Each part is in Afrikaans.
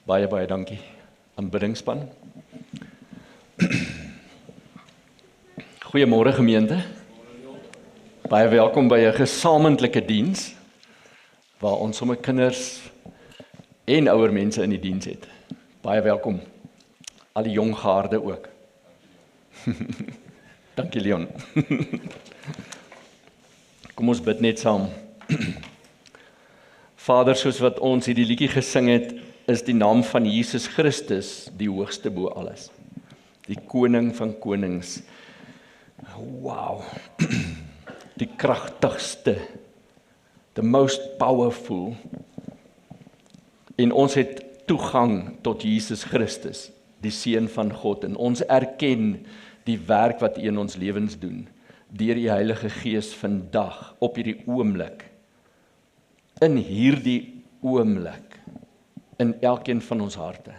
Baie, baie dankie. Aanbiddingspan. Goeiemôre gemeente. Baie welkom by 'n gesamentlike diens waar ons sommer kinders en ouer mense in die diens het. Baie welkom. Al die jong gaarde ook. Dankie Leon. Kom ons bid net saam. Vader, soos wat ons hierdie liedjie gesing het, is die naam van Jesus Christus die hoogste bo alles. Die koning van konings. Wow. Die kragtigste. The most powerful. En ons het toegang tot Jesus Christus, die Seun van God. En ons erken die werk wat U in ons lewens doen, deur die Heilige Gees vandag, op hierdie oomblik, in hierdie oomblik, in elkeen van ons harte.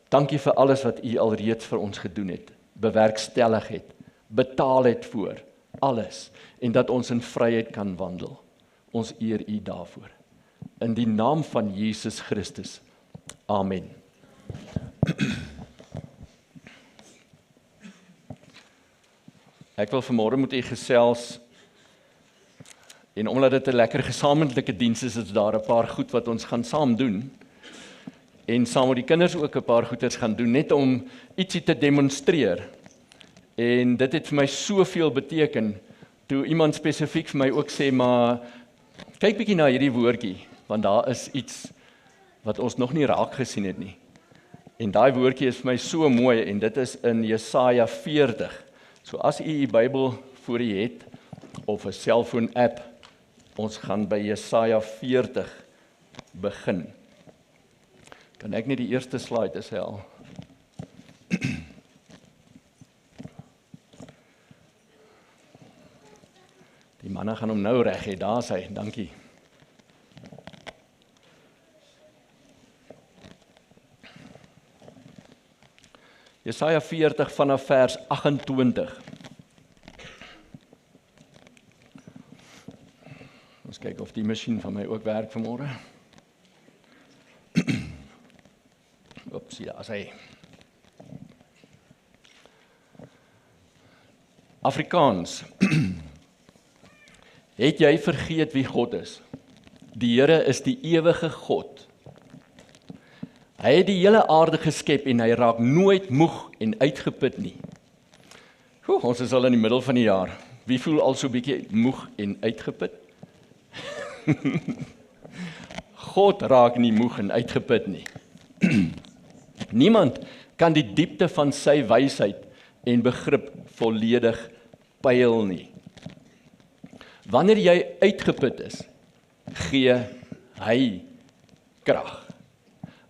Dankie vir alles wat U alreeds vir ons gedoen het, bewerkstellig het, betaal het voor, alles, en dat ons in vryheid kan wandel. Ons eer U daarvoor. In die naam van Jesus Christus. Amen. Ek wil vanmôre met U gesels, en omdat dit 'n lekker gesamentlike diens is, is daar 'n paar goed wat ons gaan saam doen, en saam met die kinders ook 'n paar goeders gaan doen, net om ietsie te demonstreer. En dit het vir my soveel beteken, toe iemand spesifiek vir my ook sê, maar kyk bietjie na hierdie woordjie, want daar is iets wat ons nog nie raak gesien het nie. En daai woordjie is vir my so mooi, en dit is in Jesaja 40. So as u Bybel voor u het, of 'n selfoon app, ons gaan by Jesaja 40 begin. Kan ek nie die eerste slide is al? Die manne gaan hom nou reg hê, daar is hy, dankie. Jesaja 40 vanaf vers 28. Ons kyk of die masjien van my ook werk vanmôre. Oepsie, daar is hy. Afrikaans. Het jy vergeet wie God is? Die Here is die ewige God. Hy het die hele aarde geskep en hy raak nooit moeg en uitgeput nie. Ons is al in die middel van die jaar. Wie voel al so 'n bietjie moeg en uitgeput? God raak nie moeg en uitgeput nie. Niemand kan die diepte van sy wysheid en begrip volledig pyl nie. Wanneer jy uitgeput is, gee hy krag.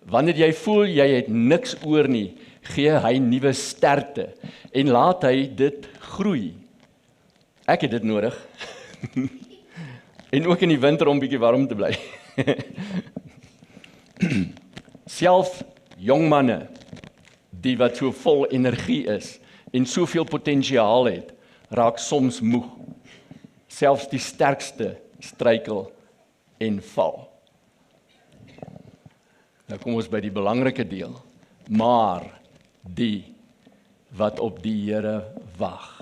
Wanneer jy voel jy het niks oor nie, gee hy nuwe sterkte en laat hy dit groei. Ek het dit nodig. En ook in die winter om bietjie warm te bly. Self jong manne, die wat so vol energie is en soveel potensiaal het, raak soms moeg. Selfs die sterkste struikel en val. Nou kom ons by die belangrike deel. Maar die wat op die Here wag,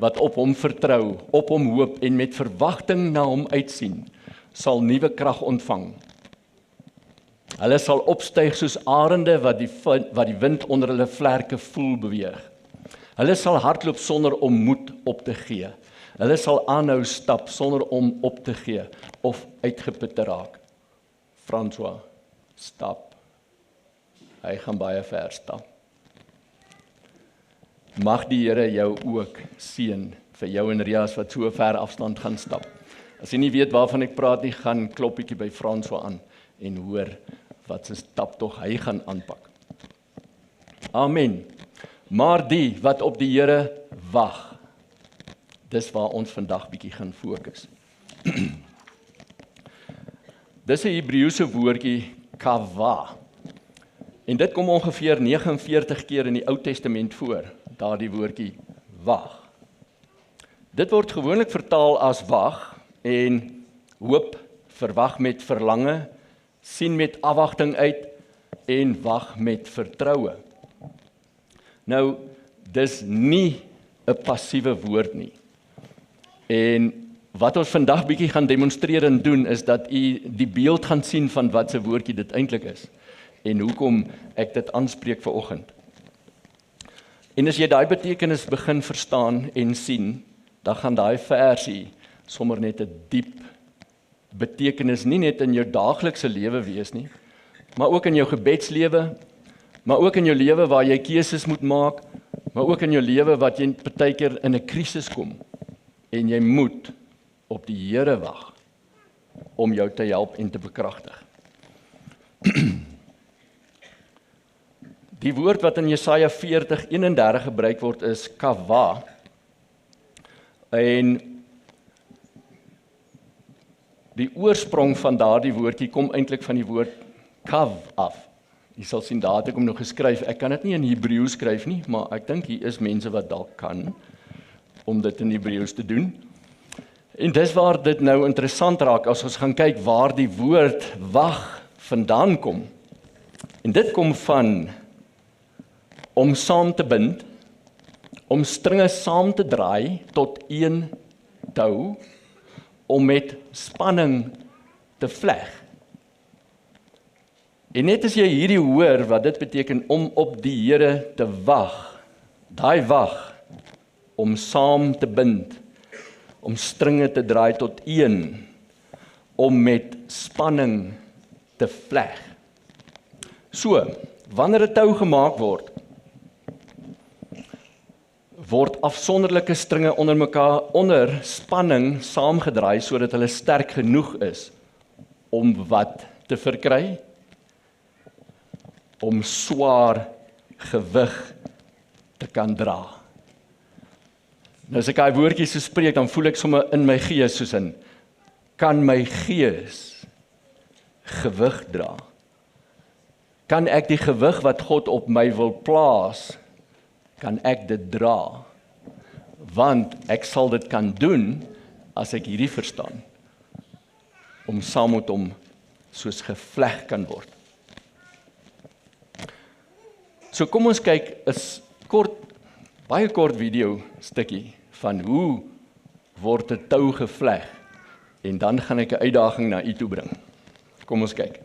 wat op hom vertrou, op hom hoop en met verwagting na hom uitsien, sal nuwe krag ontvang. Hulle sal opstyg soos arende wat die wind onder hulle vlerke voel beweeg. Hulle sal hardloop sonder om moed op te gee. Hulle sal aanhou stap sonder om op te gee of uitgeput te raak. François, stap. Hy gaan baie ver stap. Mag die Here jou ook seën, vir jou en Rias wat so ver afstand gaan stap. As jy nie weet waarvan ek praat nie, gaan klop bietjie by François aan en hoor wat se stap tog hy gaan aanpak. Amen. Maar die wat op die Here wag, dis waar ons vandag bietjie gaan fokus. Dis 'n Hebreëse woordjie kava. En dit kom ongeveer 49 keer in die Ou Testament voor, daardie woordjie wag. Dit word gewoonlik vertaal as wag en hoop verwag met verlange, sien met afwagting uit en wag met vertroue. Nou, dis nie 'n passiewe woord nie. En wat ons vandag bietjie gaan demonstreer en doen, is dat u die beeld gaan sien van wat 'n woordjie dit eintlik is, en hoekom ek dit aanspreek vanoggend. En as jy daai betekenis begin verstaan en sien, dan gaan daai versie sommer net 'n diep betekenis nie net in jou daaglikse lewe wees nie, maar ook in jou gebedslewe, maar ook in jou lewe waar jy keuses moet maak, maar ook in jou lewe wat jy partykeer in 'n krisis kom en jy moet op die Here wag om jou te help en te bekragtig. Die woord wat in Jesaja 40:31 gebruik word is kava. En die oorsprong van daardie woordjie kom eintlik van die woord kav af. Jy sal sien, daar het ek hom nog geskryf. Ek kan dit nie in Hebreëus skryf nie, maar ek dink hier is mense wat dalk kan om dit in Hebreëus te doen. En dis waar dit nou interessant raak as ons gaan kyk waar die woord wag vandaan kom. En dit kom van om saam te bind, om stringe saam te draai tot een tou, om met spanning te vleg. En net as jy hierdie hoor wat dit beteken om op die Here te wag, daai wag, om saam te bind, om stringe te draai tot een, om met spanning te vleg. So, wanneer 'n tou gemaak word afsonderlike stringe onder mekaar onder spanning saamgedraai sodat hulle sterk genoeg is om wat te verkry? Om swaar gewig te kan dra. Nou as ek daai woordjies so spreek, dan voel ek sommer in my gees soos in, kan my gees gewig dra? Kan ek die gewig wat God op my wil plaas, kan ek dit dra? Want ek sal dit kan doen as ek hierdie verstaan, om saam met hom soos gevleg kan word. So kom ons kyk 'n baie kort video stukkie van hoe word 'n tou gevleg, en dan gaan ek 'n uitdaging na u toe bring. Kom ons kyk.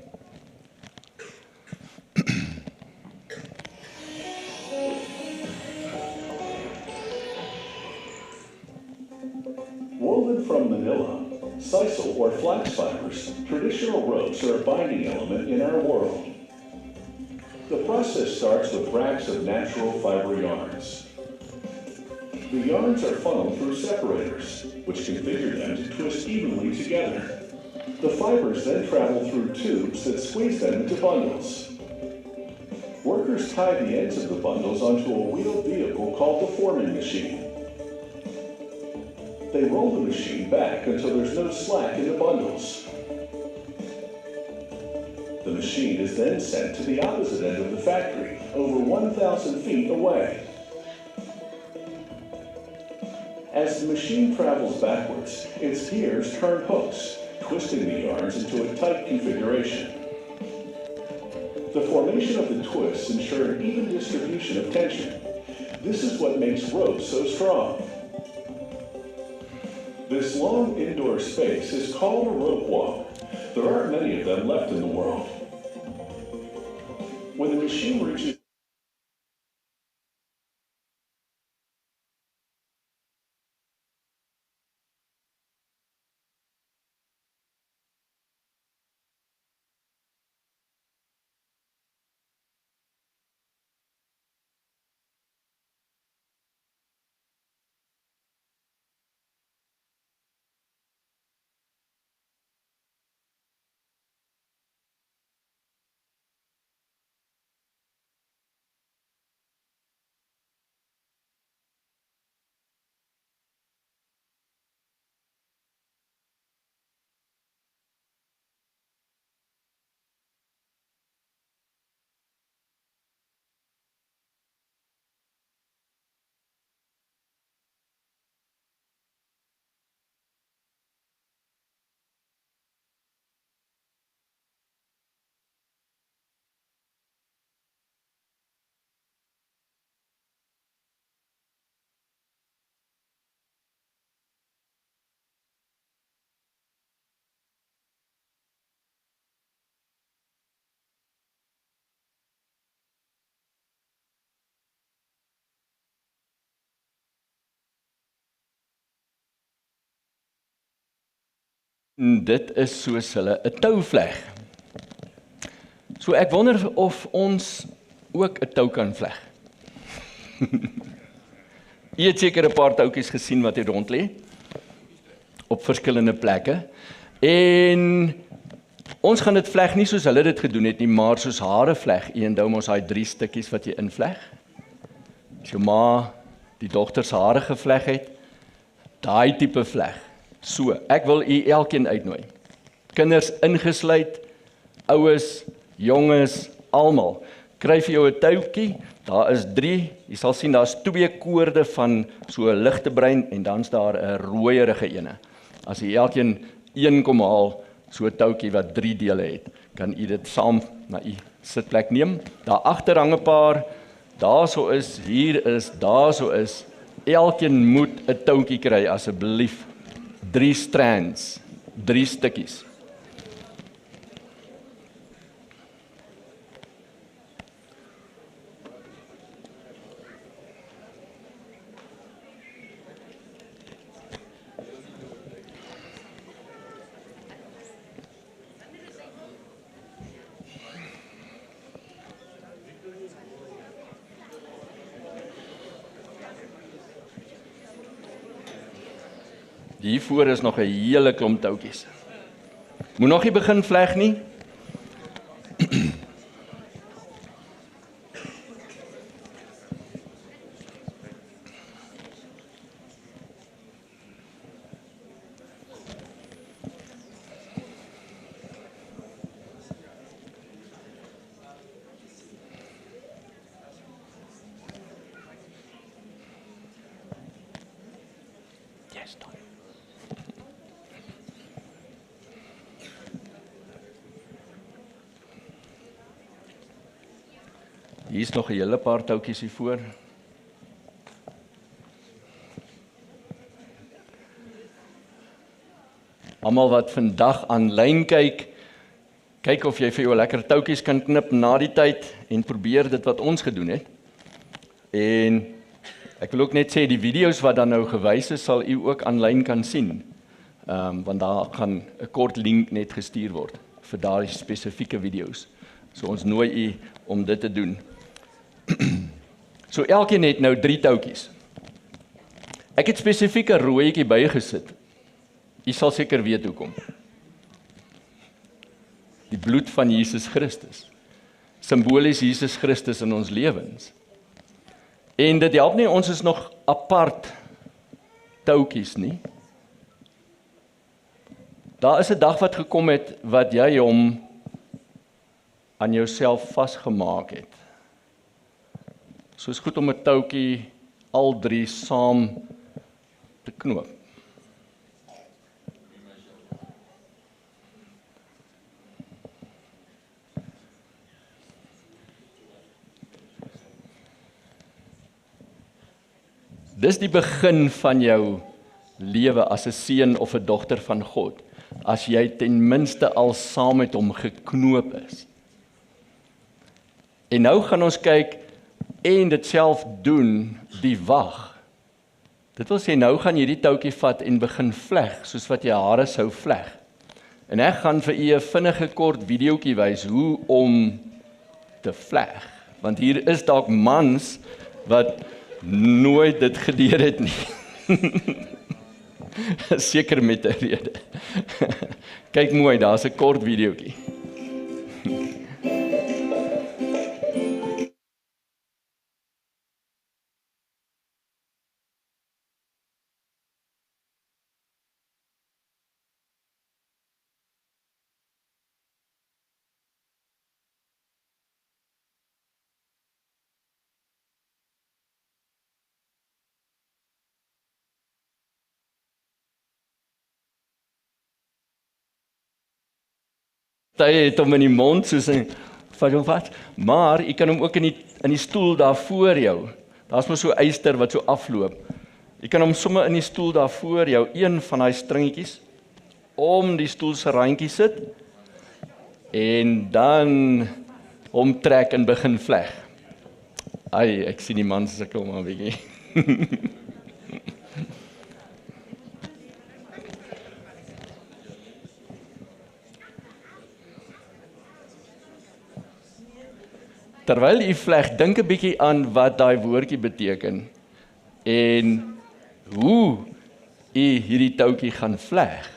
Woven from manila, sisal or flax fibers, traditional ropes are a binding element in our world. The process starts with racks of natural fiber yarns. The yarns are funneled through separators, which configure them to twist evenly together. The fibers then travel through tubes that squeeze them into bundles. Workers tie the ends of the bundles onto a wheeled vehicle called the forming machine. They roll the machine back until there's no slack in the bundles. The machine is then sent to the opposite end of the factory, over 1,000 feet away. As the machine travels backwards, its gears turn hooks, twisting the yarns into a tight configuration. The formation of the twists ensure an even distribution of tension. This is what makes ropes so strong. This long indoor space is called a rope walk. There aren't many of them left in the world. When the machine reaches Dit is soos hulle 'n touvleg. So ek wonder of ons ook 'n tou kan vleg. Jy het seker 'n paar toutjies gesien wat hier rond lê op verskillende plekke. En ons gaan dit vleg nie soos hulle dit gedoen het nie, maar soos hare vleg. Eendag ons daai 3 stukkies wat jy invleg. As jou ma die dogter se hare gevleg het, daai tipe vleg. So, ek wil u elkeen uitnooi. Kinders ingesluit, oues, jonges, almal. Kry vir jou 'n toutjie, daar is 3, jy sal sien daar's 2 koorde van so 'n ligte bruin en dan's daar 'n rooierige ene. As jy elkeen een kom haal, so 'n toutjie wat 3 dele het, kan u dit saam na u sitplek neem. Daar agter hang 'n paar, daarso is, hier is, daarso is. Elkeen moet 'n toutjie kry asseblief. 3 strands, 3 stukkies. Hiervoor is nog 'n hele klomp toutjies. Moet nog nie begin vleg nie. Yes, Tony. Hier is nog 'n hele paar toutjies hiervoor. Almal wat vandag aanlyn kyk, kyk of jy vir jou lekker toutjies kan knip na die tyd en probeer dit wat ons gedoen het. En ek wil ook net sê die video's wat dan nou gewys is, sal u ook aanlyn kan sien. Want daar gaan 'n kort link net gestuur word vir daardie spesifieke video's. So ons nooi u om dit te doen. So elkeen het nou 3 toutjies. Ek het spesifiek 'n rooietjie bygesit. U sal seker weet hoekom. Die bloed van Jesus Christus. Simbolies Jesus Christus in ons lewens. En dit help nie ons is nog apart toutjies nie. Daar is 'n dag wat gekom het wat jy hom aan jouself vasgemaak het. So is goed om 'n toutjie al 3 saam te knoop. Dis die begin van jou lewe as 'n seun of 'n dogter van God, as jy ten minste al saam met hom geknoop is. En nou gaan ons kyk en dit self doen, die wag. Dit wil sê, nou gaan jy die toutjie vat en begin vleg, soos wat jy hare sou vleg. En ek gaan vir u 'n vinnige kort videoetjie wys hoe om te vleg. Want hier is dalk mans wat nooit dit geleer het nie. Seker met 'n rede. Kyk mooi, daar's 'n kort videoetjie. Hy het hom in die mond soos 'n wat, maar jy kan hom ook in die stoel daar voor jou. Daar's maar so yster wat so afloop. Jy kan hom sommer in die stoel daar voor jou, een van daai stringetjies om die stoel se randjie sit en dan omtrek en begin vleg. Ai, ek sien die man sukkel maar 'n bietjie. Terwyl u vleg, dink 'n bietjie aan wat daai woordjie beteken en hoe u hierdie toutjie gaan vleg.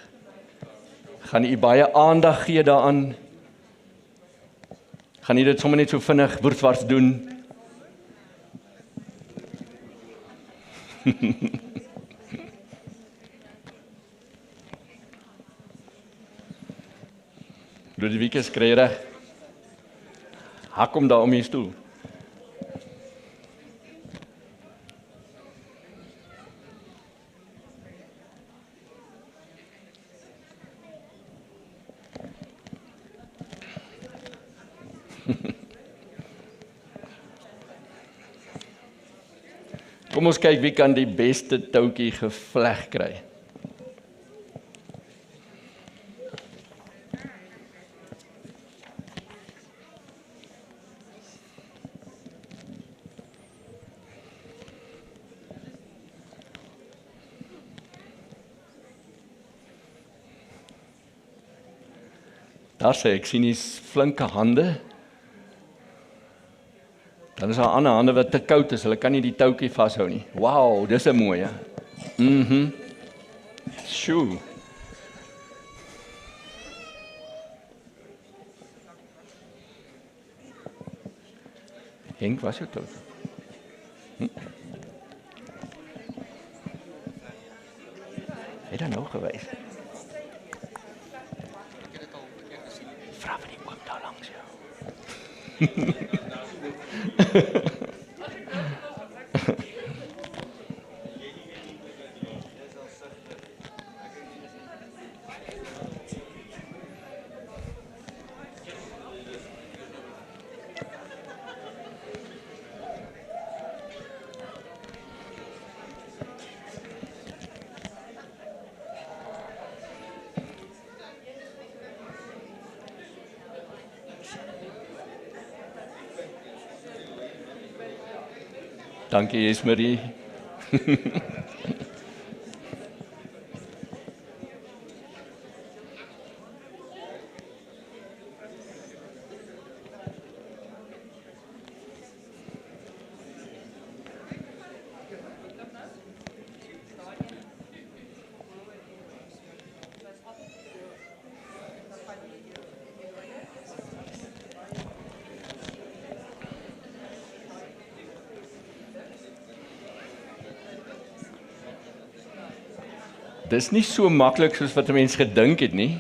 Gaan u baie aandag gee daaraan? Gaan u dit sommer net so vinnig woordwars doen? Ludwig kry reg. Hak hom daar om die stoel. Kom ons kyk wie kan die beste toutjie gevleg kry. Daar sê ek sien die flinke hande. Dan is daar ander hande wat te koud is, hulle kan nie die toutjie vashou nie. Wow, dis 'n mooie. Sjoe. Henk, was jou tout? Het dan nou gewys? Vra vir die oom daar langs jou. Dankie, Esmerie. Dis nie so maklik soos wat 'n mens gedink het nie.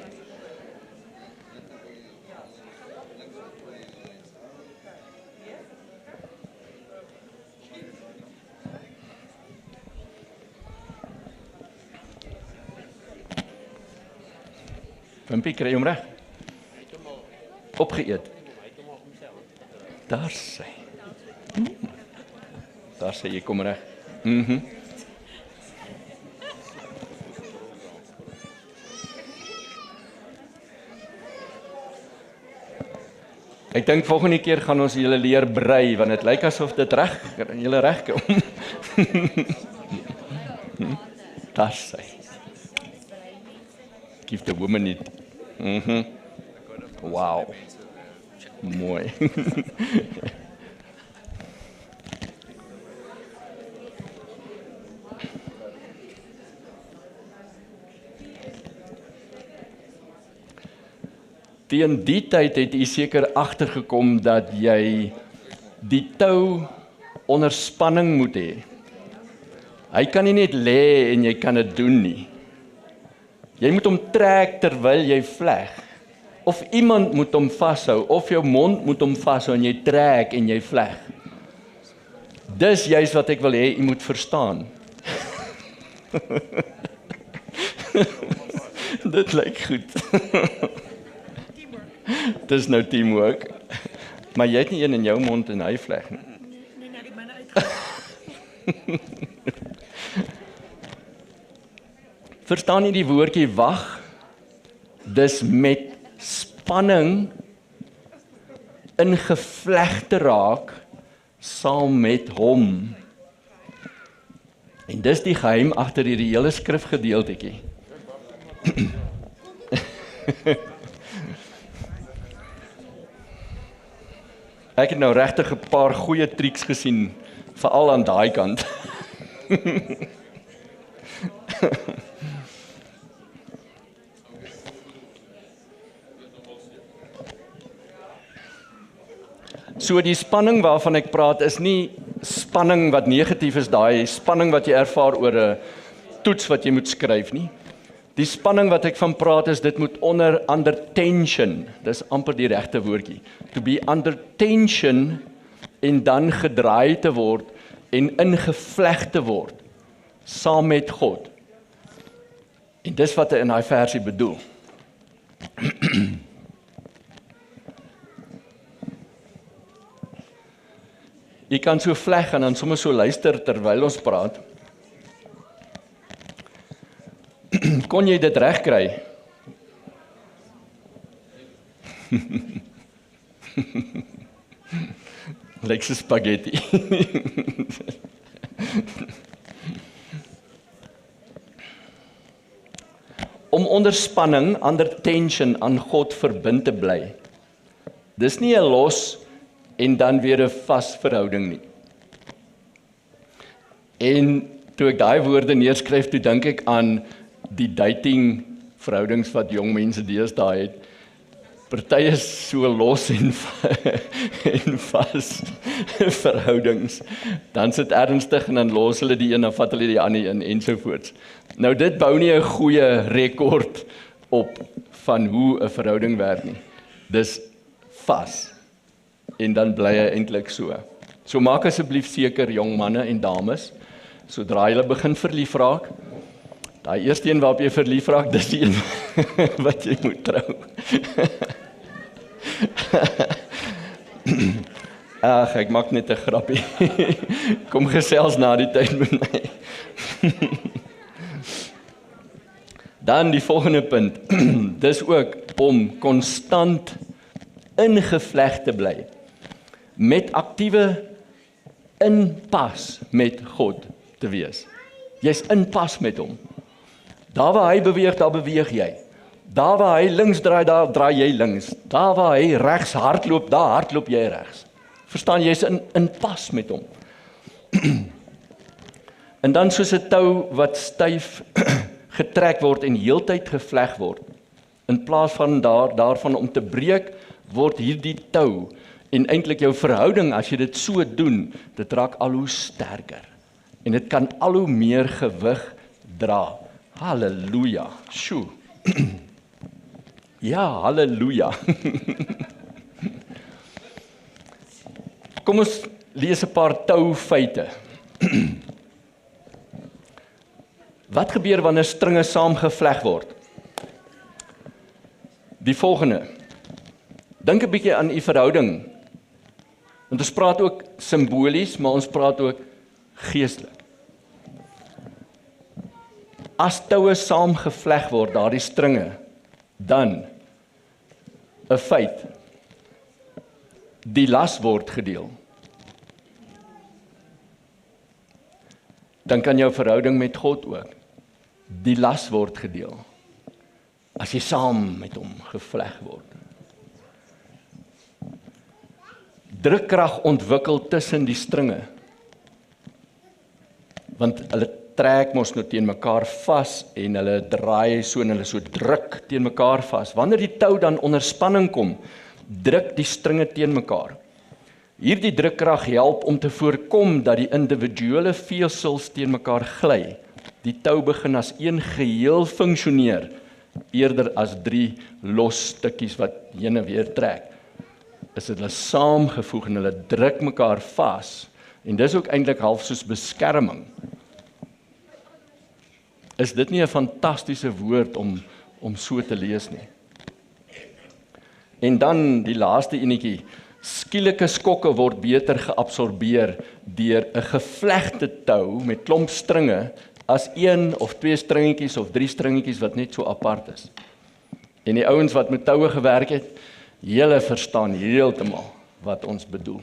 Wimpie, kry hom reg? Opgeëet. Daar sê. Daar sê jy kom reg. Ek dink volgende keer gaan ons julle leer brei, want dit lyk asof dit julle reg kom. Daar sê. Give the woman it. Wow. Mooi. Teen die tyd het jy seker agtergekom dat jy die tou onder spanning moet hê. Hy kan nie net lê en jy kan dit doen nie. Jy moet hom trek terwyl jy vleg. Of iemand moet hom vashou, of jou mond moet hom vashou en jy trek en jy vleg. Dis juist wat ek wil hê jy moet verstaan. Dit lyk goed. Dis nou teamwork. Maar jy het nie een in jou mond en hy vleg nie. Nee, ek myne uit. Verstaan jy die woordjie wag? Dis met spanning ingevleg te raak saam met hom. En dis die geheim agter hierdie hele skrifgedeeltetjie. Ek het nou regtig 'n paar goeie triks gesien, veral aan daai kant. So die spanning waarvan ek praat is nie spanning wat negatief is, daai spanning wat jy ervaar oor 'n toets wat jy moet skryf nie. Die spanning wat ek van praat is, dit moet under tension, dis amper die regte woordjie, to be under tension en dan gedraai te word en ingevleg te word, saam met God. En dis wat hy in daai versie bedoel. Jy kan so vleg en dan sommer so luister terwyl ons praat. Kon jy dit reg kry? Lyk so spaghetti. Om onder spanning, under tension aan God verbind te bly. Dis nie 'n los en dan weer 'n vas verhouding nie. En toe ek daai woorde neerskryf, toe dink ek aan die dating verhoudings wat jong mense deesdae het. Party is so los en vas verhoudings. Dan sit ernstig en dan los hulle die een en vat hulle die ander een ensovoorts. Nou dit bou nie 'n goeie rekord op van hoe 'n verhouding werk nie. Dis vas. En dan bly hy eintlik so. So maak asseblief seker jong manne en dames, sodra jy begin verlief raak, daai eerste een waarop jy verlief raak, dis die een wat jy moet trou. Ag, ek maak net 'n grappie. Kom gesels na die tyd met my. Dan die volgende punt. Dis ook om konstant ingevleg te bly. Met aktiewe inpas met God te wees. Jy's inpas met hom. Daar waar hy beweeg, daar beweeg jy. Daar waar hy links draai, daar draai jy links. Daar waar hy regs hardloop, daar hardloop jy regs. Verstaan, jy's in pas met hom. En dan soos 'n tou wat styf getrek word en heeltyd gevleg word. In plaas van daarvan om te breek, word hierdie tou en eintlik jou verhouding, as jy dit so doen, dit raak al hoe sterker. En dit kan al hoe meer gewig dra. Halleluja. Sjoe. Ja, halleluja. Kom ons lees 'n paar toufeite. Wat gebeur wanneer stringe saamgevleg word? Die volgende. Dink 'n bietjie aan u verhouding. Want ons praat ook simbolies, maar ons praat ook geestelik. As toue saamgevleg word, daardie stringe, dan 'n feit. Die las word gedeel. Dan kan jou verhouding met God ook. Die las word gedeel. As jy saam met hom gevleg word. Drukkrag ontwikkel tussen die stringe. Want hulle trek mos nou teen mekaar vas en hulle draai so en hulle so druk teen mekaar vas. Wanneer die tou dan onder spanning kom, druk die stringe teen mekaar. Hierdie drukkrag help om te voorkom dat die individuele vesels teen mekaar gly. Die tou begin as een geheel funksioneer, eerder as 3 los stukkies wat heen en weer trek. Is hulle saamgevoeg en hulle druk mekaar vas. En dis ook eintlik half soos beskerming. Is dit nie 'n fantastiese woord om so te lees nie? En dan die laaste enetjie. Skielike skokke word beter geabsorbeer deur 'n gevlegte tou met klomp stringe as 1 of 2 stringetjies of 3 stringetjies wat net so apart is. En die ouens wat met toue gewerk het, julle verstaan heeltemal wat ons bedoel.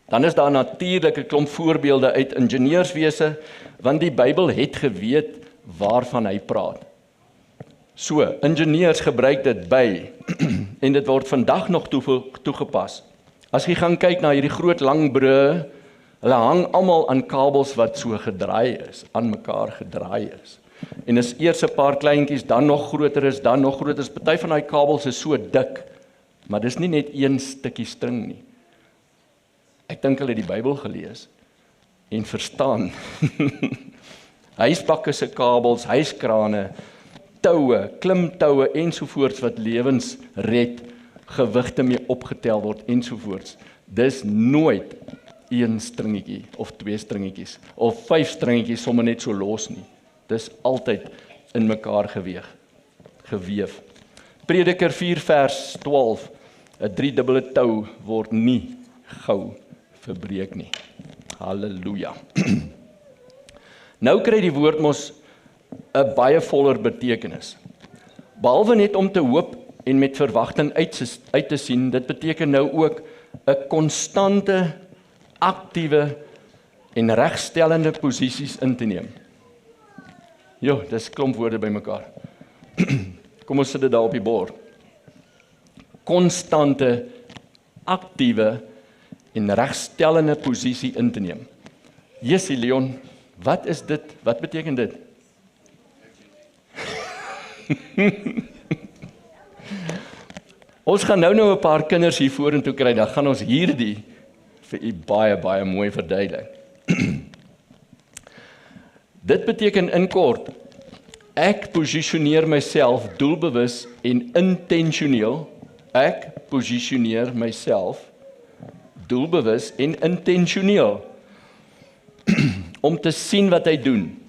Dan is daar natuurlik 'n klomp voorbeelde uit ingenieurswese, want die Bybel het geweet waarvan hy praat. So, ingenieurs gebruik dit by, en dit word vandag nog toegepas, As jy gaan kyk na hierdie groot lang brûe, hulle hang almal aan kabels wat so gedraai is, aan mekaar gedraai is. En is eers 'n paar kleintjies, dan nog groter is, dan nog groter is. Party van daai kabels is so dik, maar dis nie net een stukkie string nie. Ek dink hulle het die Bybel gelees en verstaan. Huisbakke se kabels, huiskrane, toue, klimtoue ensovoorts wat lewens red, gewigte mee opgetel word ensovoorts. Dis nooit een stringetjie of twee stringetjies of 5 stringetjies sommer net so los nie. Dis altyd in mekaar geweef. Prediker 4 vers 12, 'n 3-dubbele tou word nie gou verbreek nie. Halleluja. Nou kry die woord mos 'n baie voller betekenis. Behalwe net om te hoop en met verwagting uit te sien, dit beteken nou ook 'n konstante, aktiewe en regstellende posisies in te neem. Jo, dis klomp woorde bymekaar. Kom ons sit dit daar op die bord. Konstante, aktiewe en regstellende posisie in te neem. Jessie Leon, wat is dit? Wat beteken dit? Ons gaan nou 'n paar kinders hier vorentoe kry, dan gaan ons hierdie vir u baie mooi verduidelik. Dit beteken in kort, ek posisioneer myself doelbewus en intentioneel, ek posisioneer myself doelbewus en intentioneel om te sien wat hy doen,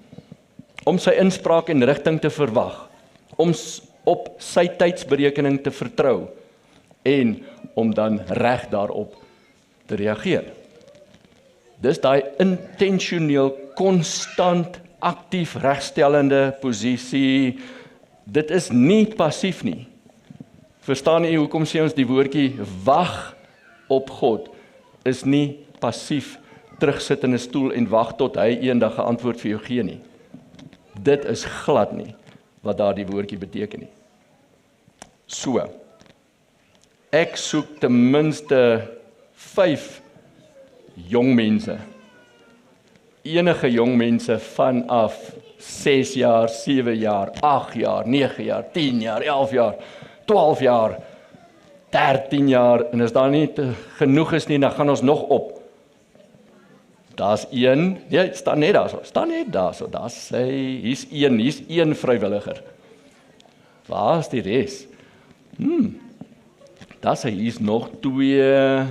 om sy inspraak en rigting te verwag, om op sy tydsberekening te vertrou en om dan reg daarop te reageer. Dis daai intentioneel, konstant, aktief regstellende posisie. Dit is nie passief nie. Verstaan jy hoekom sê ons die woordjie wag op God is nie passief terugsit in 'n stoel en wag tot hy eendag 'n antwoord vir jou gee nie. Dit is glad nie wat daardie woordjie beteken nie. So, ek soek ten minste 5 jong mense. Enige jong mense vanaf 6 jaar, 7 jaar, 8 jaar, 9 jaar, 10 jaar, 11 jaar, 12 jaar, 13 jaar, en as daar nie genoeg is nie, dan gaan ons nog op. Daar's een, nee, staan net daar so, daar sê, hier's een vrywilliger. Waar is die res? Daar sê, hier's nog 2.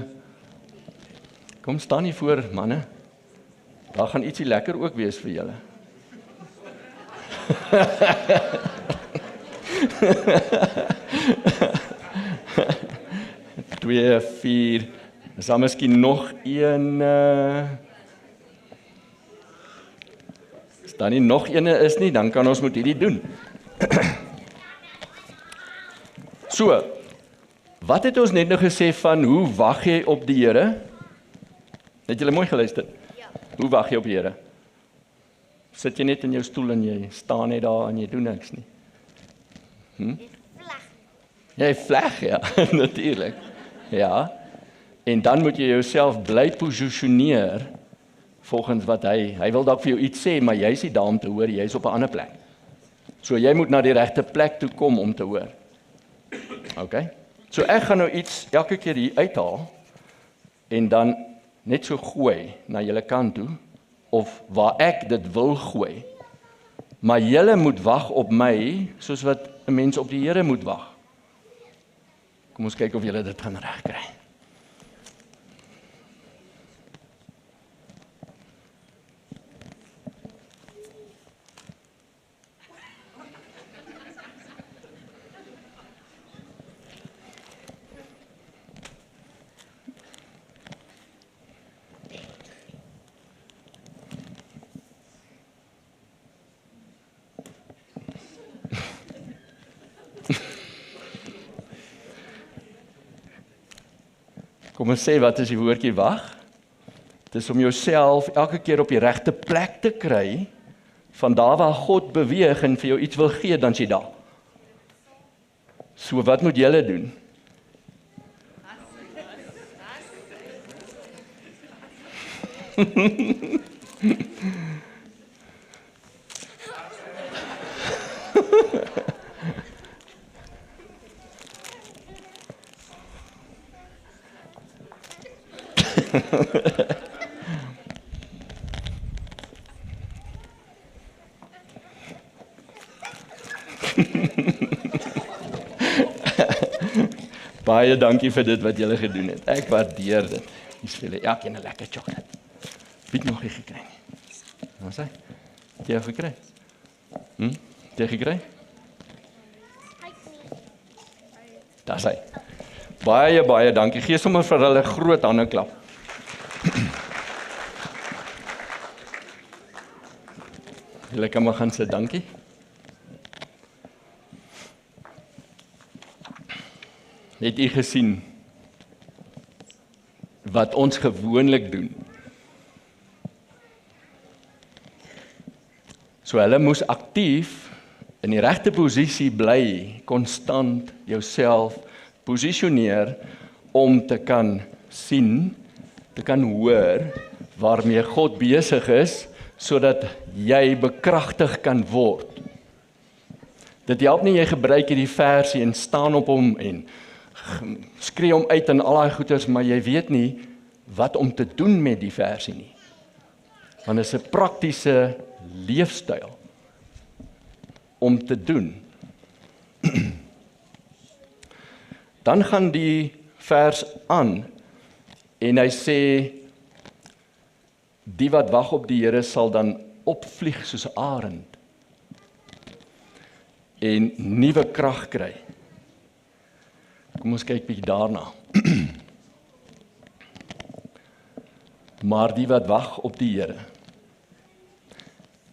Kom staan hier voor, manne. Daar gaan ietsie lekker ook wees vir julle. Twee, 4. Is daar miskien nog een? As daar nie nog ene is nie, dan kan ons moet hierdie doen. So, wat het ons net nou gesê van hoe wag jy op die Here? Het julle mooi geluister? Ja. Hoe wag jy op die Here? Sit jy net in jou stoel en jy staan net daar en jy doen niks nie? Jy vleg, ja, natuurlijk. Ja, en dan moet jy jouself bly posisioneer volgens wat hy wil dalk vir jou iets sê, maar jy is nie daar om te hoor, jy is op 'n ander plek. So jy moet na die regte plek toe kom om te hoor. Okay? So ek gaan nou iets elke keer hier uithaal en dan net so gooi na julle kant toe, of waar ek dit wil gooi. Maar julle moet wag op my, soos wat 'n mens op die Here moet wag. Kom ons kyk of julle dit gaan regkry. Kom ons sê, wat is die woordjie wag? Dit is om jouself elke keer op die regte plek te kry, van daar waar God beweeg en vir jou iets wil gee, dan is jy daar. So wat moet julle doen? Baie dankie vir dit wat julle gedoen het. Ek waardeer dit. Dis vir julle elkeen 'n lekker chocolate. Wie het nog nie gekry nie? Wat sê? Het jy gekry? Het jy gekry? Daar sê. Baie dankie. Gee sommer vir hulle 'n groot hande klap. Julle kan maar gaan sit, dankie. Het u gesien wat ons gewoonlik doen? So hulle moes aktief in die regte posisie bly, konstant jouself posisioneer om te kan sien, te kan hoor waarmee God besig is, sodat jy bekragtig kan word. Dit help nie jy gebruik hierdie versie en staan op hom en skree hom uit en al daai goeters, maar jy weet nie wat om te doen met die versie nie. Want dit is 'n praktiese leefstyl om te doen. Dan gaan die vers aan en hy sê die wat wag op die Here sal dan opvlieg soos 'n arend en nuwe krag kry. Kom ons kyk bietjie daarna. Maar die wat wag op die Here.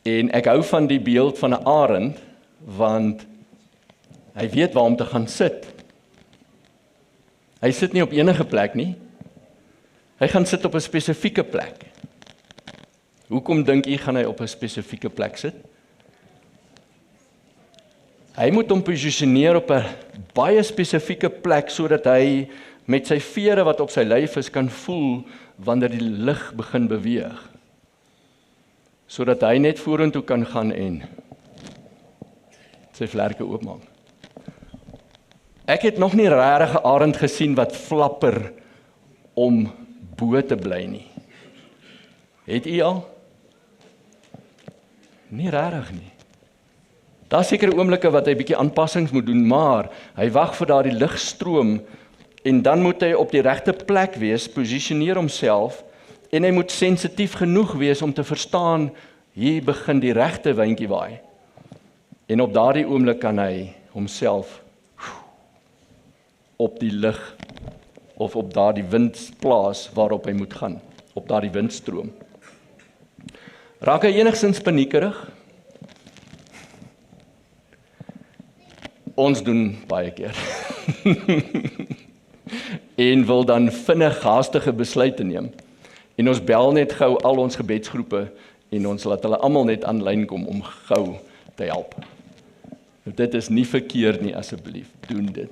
En ek hou van die beeld van 'n arend, want hy weet waar om te gaan sit. Hy sit nie op enige plek nie. Hy gaan sit op 'n spesifieke plek. Hoekom dink u gaan hy op 'n spesifieke plek sit? Hy moet hom posisioneer op 'n baie spesifieke plek sodat hy met sy vere wat op sy lyf is kan voel wanneer die lig begin beweeg. Sodat hy net vorentoe kan gaan en sy vlerke oopmaak. Ek het nog nie regtig 'n arend gesien wat flapper om bo te bly nie. Het u al? Nie regtig nie. Daar seker oomblikke wat hy bietjie aanpassings moet doen, maar hy wag vir daardie ligstroom en dan moet hy op die regte plek wees, posisioneer homself en hy moet sensitief genoeg wees om te verstaan hier begin die regte windjie waai. En op daardie oomblik kan hy homself op die lig of op daardie wind plaas waarop hy moet gaan, op daardie windstroom. Raak hy enigstens paniekerig? Ons doen baie keer. En wil dan vinnig haastige besluite neem. En ons bel net gou al ons gebedsgroepe en ons laat hulle almal net aanlyn kom om gou te help. Dit is nie verkeerd nie, asseblief, doen dit.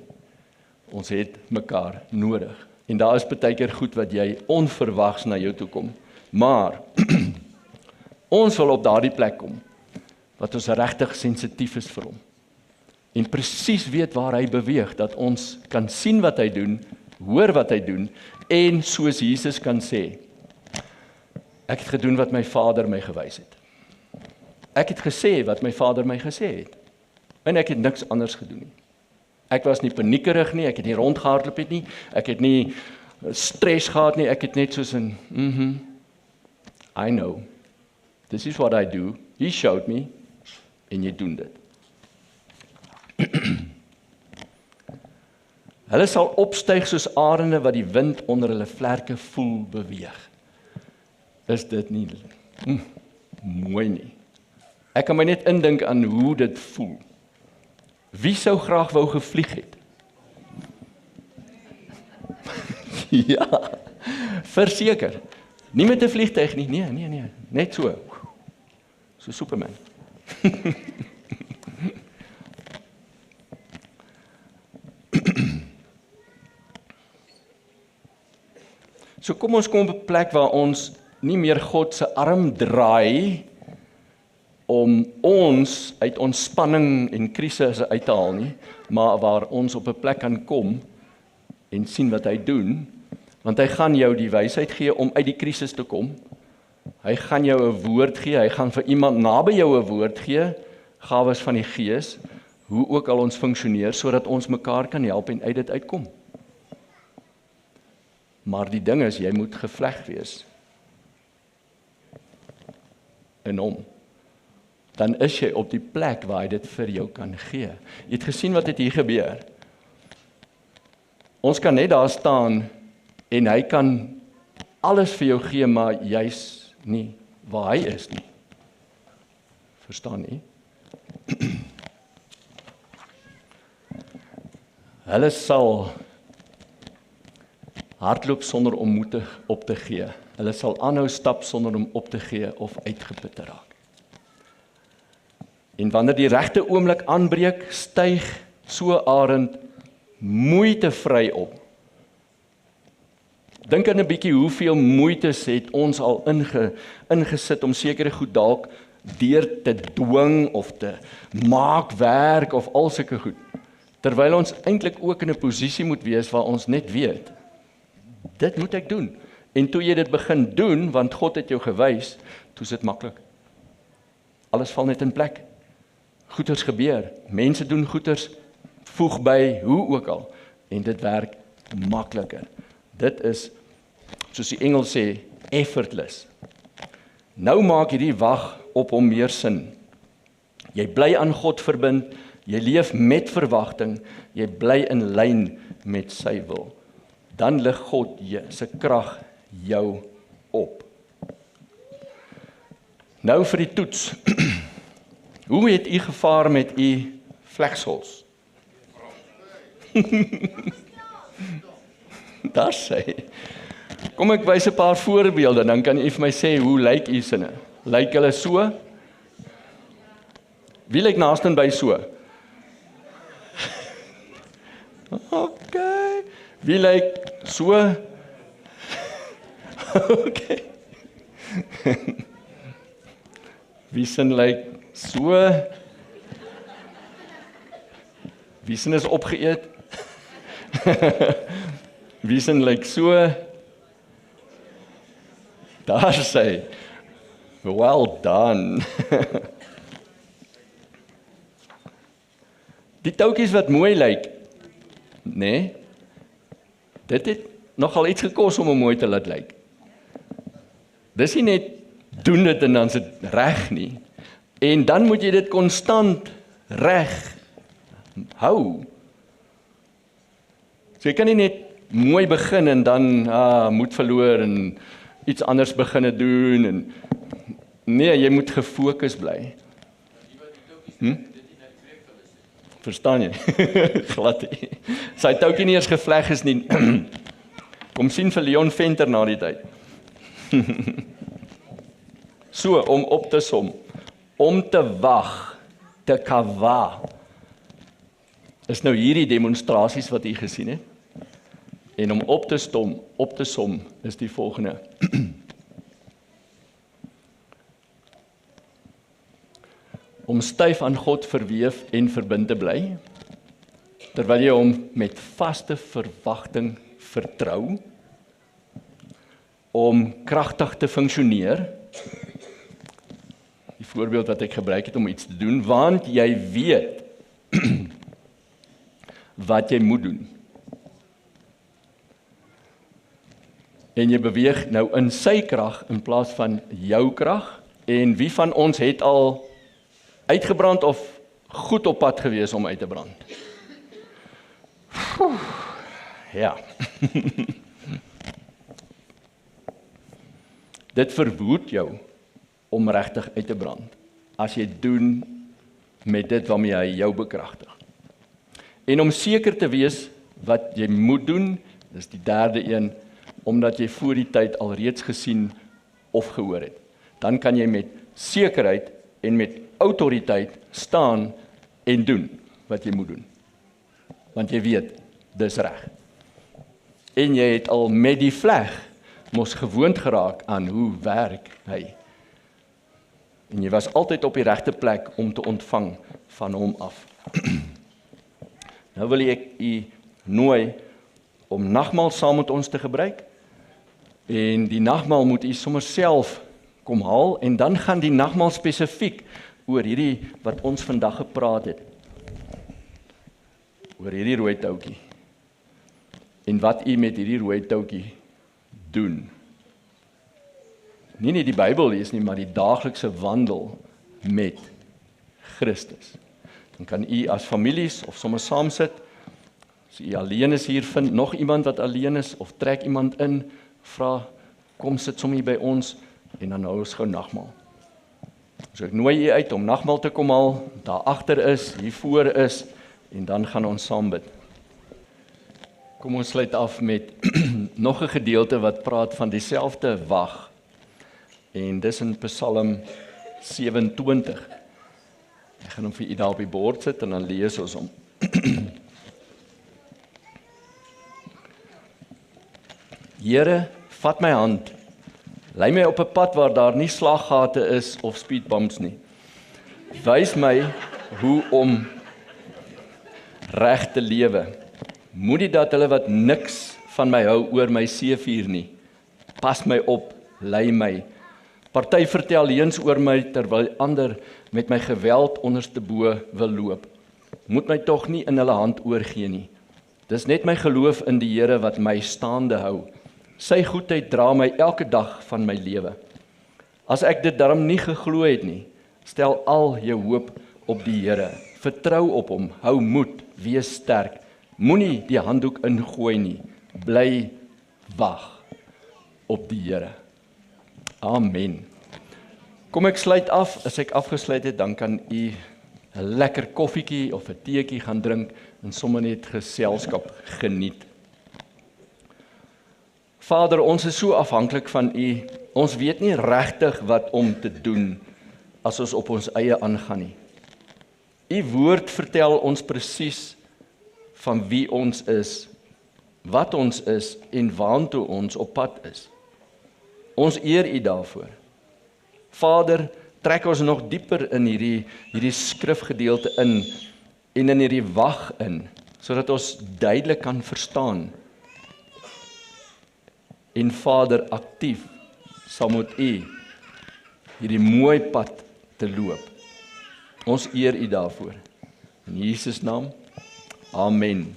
Ons het mekaar nodig. En daar is baie keer goed wat jy onverwags na jou toe kom. Maar ons wil op daardie plek kom wat ons regtig sensitief is vir hom. En presies weet waar hy beweeg, dat ons kan sien wat hy doen, hoor wat hy doen en soos Jesus kan sê, ek het gedoen wat my Vader my gewys het. Ek het gesê wat my Vader my gesê het. En ek het niks anders gedoen nie. Ek was nie paniekerig nie, ek het nie rondgehardloop het nie, ek het nie stres gehad nie, ek het net soos in, I know, this is what I do, he showed me, en jy doen dit. Hulle sal opstyg soos arende wat die wind onder hulle vlerke voel beweeg. Is dit nie mooi nie? Ek kan my net indink aan hoe dit voel. Wie sou graag wou gevlieg het? Ja, verseker. Nie met 'n vliegtuig nie, nee, net so. So Superman. So kom ons kom op 'n plek waar ons nie meer God se arm draai om ons uit ons spanning en krisisse uit te haal nie, maar waar ons op 'n plek kan kom en sien wat hy doen, want hy gaan jou die wysheid gee om uit die krisis te kom. Hy gaan jou 'n woord gee, hy gaan vir iemand naby jou 'n woord gee, gawes van die Gees, hoe ook al ons funksioneer, sodat ons mekaar kan help en uit dit uitkom. Maar die ding is, jy moet gevleg wees in hom. Dan is jy op die plek waar hy dit vir jou kan gee. Jy het gesien wat het hier gebeur. Ons kan net daar staan en hy kan alles vir jou gee, maar jy's nie waar hy is nie. Verstaan nie? Hulle sal hardloop sonder om moed op te gee. Hulle sal aanhou stap sonder om op te gee of uitgeput te raak. En wanneer die regte oomblik aanbreek, styg so 'n arend moeitevry op. Dink aan 'n bietjie hoeveel moeites het ons al ingesit om sekere goed dalk deur te dwing of te maak werk of al sulke goed. Terwyl ons eintlik ook in 'n posisie moet wees waar ons net weet, dit moet ek doen. En toe jy dit begin doen, want God het jou gewys, toe is dit maklik. Alles val net in plek. Goeters gebeur, mense doen goeters, voeg by, hoe ook al, en dit werk makliker. Dit is, soos die Engels sê, effortless. Nou maak hierdie wag op hom meer sin. Jy bly aan God verbind, jy leef met verwagting, jy bly in lyn met sy wil. Dan lig God se krag jou op. Nou vir die toets. Hoe het u gevaar met u vlegsels? Daar sê. Kom ek wys 'n paar voorbeelde, dan kan u vir my sê hoe lyk u sinne? Lyk hulle so? Wie lyk naaste by so? Okay. Wie lyk so? Okay. Wie sin lyk so? Wie sin is opgeëet? Wie sin lyk so? Daar sê, well done. Die toutjies wat mooi lyk, nee, dit het nogal iets gekos om hom mooi te laat lyk. Dis nie net doen dit en dan is dit reg nie. En dan moet jy dit konstant reg hou. So jy kan nie net mooi begin en dan moed verloor en iets anders begin doen en nee, jy moet gefokus bly. Verstaan jy? Glad nie. Sy toutjie nie eens gevleg is nie. Kom sien vir Leon Venter na die tyd. So, om op te som, om te wag, te kawa, is nou hierdie demonstrasies wat jy gesien het. En om op te som, is die volgende. Om styf aan God verweef en verbind te bly, terwyl jy hom met vaste verwagting vertrou, om kragtig te funksioneer, die voorbeeld wat ek gebruik het om iets te doen, want jy weet wat jy moet doen. En jy beweeg nou in sy krag in plaas van jou krag, en wie van ons het al uitgebrand of goed op pad gewees om uit te brand? Ja. Dit verwoed jou om regtig uit te brand, as jy doen met dit waarmee hy jou bekragtig. En om seker te wees wat jy moet doen, dis die derde een, omdat jy voor die tyd al reeds gesien of gehoor het. Dan kan jy met sekerheid en met autoriteit staan en doen wat jy moet doen. Want jy weet, dis reg. En jy het al met die vleg mos gewoond geraak aan hoe werk hy. En jy was altyd op die regte plek om te ontvang van hom af. Nou wil ek u nooi om nagmaal saam met ons te gebruik. En die nagmaal moet u sommer self kom haal en dan gaan die nagmaal spesifiek oor hierdie wat ons vandag gepraat het. Oor hierdie rooi toutjie. En wat u met hierdie rooi toutjie doen. Nie die Bybel lees nie, maar die daaglikse wandel met Christus. Dan kan u as families of sommer saam sit. As u alleen is hier, vind nog iemand wat alleen is of trek iemand in, vra kom sit sommer hier by ons en dan hou ons gou nagmaal. So ek nooi u uit om nagmaal te kom haal, daar agter is, hier voor is en dan gaan ons saam bid. Kom ons sluit af met nog 'n gedeelte wat praat van dieselfde wag. En dis in Psalm 27. Ek gaan hom vir u daar op die bord sit en dan lees ons hom. Here, vat my hand. Lei my op 'n pad waar daar nie slaggate is of speedbumps nie. Wys my hoe om reg te lewe. Moenie dat hulle wat niks van my hou oor my seevier nie. Pas my op, lei my. Party vertel leuns oor my terwyl ander met my geweld onderste bo wil loop. Moet my tog nie in hulle hand oorgee nie. Dis net my geloof in die Here wat my staande hou. Sy goedheid dra my elke dag van my lewe. As ek dit darm nie geglo het nie, stel al jou hoop op die Here. Vertrou op hom, hou moed, wees sterk. Moenie die handdoek ingooi nie. Bly wag op die Here. Amen. Kom ek sluit af, as ek afgesluit het, dan kan u 'n lekker koffietjie of 'n teetjie gaan drink en sommer net geselskap geniet. Vader, ons is so afhanklik van u. Ons weet nie regtig wat om te doen as ons op ons eie aangaan nie. U woord vertel ons presies van wie ons is, wat ons is en waartoe ons op pad is. Ons eer u daarvoor. Vader, trek ons nog dieper in hierdie skrifgedeelte in en in hierdie wag in, sodat ons duidelik kan verstaan. En Vader, aktief saam met u hierdie mooi pad te loop. Ons eer u daarvoor. In Jesus naam, amen.